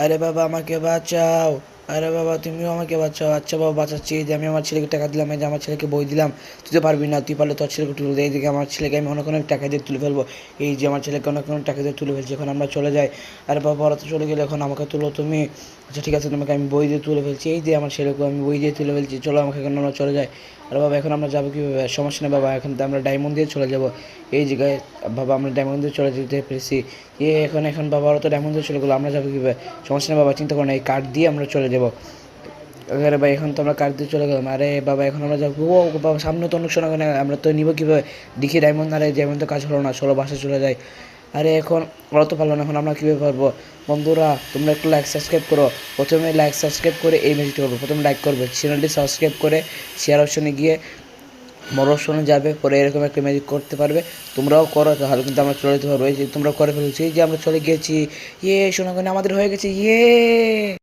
আরে বাবা আমাকে বাঁচাও, আরে বাবা তুমিও আমাকে বাঁচাও। আচ্ছা বাবা বাঁচাচ্ছি, এই যে আমি আমার ছেলেকে টাকা দিলাম, এই যে আমার ছেলেকে বই দিলাম। তুই তো পারবি না, তুই পারলে তোর ছেলেকে তুলে দে। এইদিকে আমার ছেলেকে আমি অনেক অনেক টাকা দিয়ে তুলে ফেলবো। এই যে আমার ছেলেকে অনেক অনেক টাকা দিয়ে তুলে ফেলছি, এখন আমরা চলে যাই। আরে বাবা ওরা তো চলে গেলে, এখন আমাকে তুলো তুমি। আচ্ছা ঠিক আছে, তোমাকে আমি বই দিয়ে তুলে ফেলছি। এই যে আমার ছেলেকে আমি বই দিয়ে তুলে ফেলছি, চলো আমাকে, এখন আমরা চলে যাই। আরে বাবা এখন আমরা যাবো কীভাবে? সমস্যা নেই বাবা, এখন তো আমরা ডায়মন্ড দিয়ে চলে যাবো। এই জায়গায় বাবা আমরা ডায়মন্ড দিয়ে চলে যেতে পেরেছি। এখন এখন বাবা ওরা তো ডায়মন্ড দিয়ে চলে গেলো, আমরা যাবো কীভাবে? সমস্যা নেই বাবা, চিন্তা করো না, এই কার্ড দিয়ে আমরা চলে যাবো। আরে ভাই এখন তো আমরা কার্ড দিয়ে চলে গেলাম। আরে বাবা এখন আমরা যাবো, ও বাবা সামনে তো অনেক শোনা, আমরা তো নিবো কীভাবে? দেখি ডায়মন্ড, আরে ডায়মন্ড তো কাজ হলো না, চলো বাসে চলে যাই। আরে এখন ওরা তো পারলো না, এখন আমরা কীভাবে পারবো? বন্ধুরা তোমরা একটু লাইক সাবস্ক্রাইব করো। প্রথমে লাইক সাবস্ক্রাইব করে এই ম্যাজিকটা করবো, প্রথমে লাইক করবে, চ্যানেলটি সাবস্ক্রাইব করে শেয়ার অপশনে গিয়ে বড় অপশনে যাবে, পরে এরকম একটা ম্যাজিক করতে পারবে। তোমরাও করো, তাহলে কিন্তু আমরা চলে যেতে পারবো। এই যে তোমরা করে ফেলেছি, এই যে আমরা চলে গিয়েছি। ইয়ে সোনাগণি আমাদের হয়ে গেছে, ইয়ে।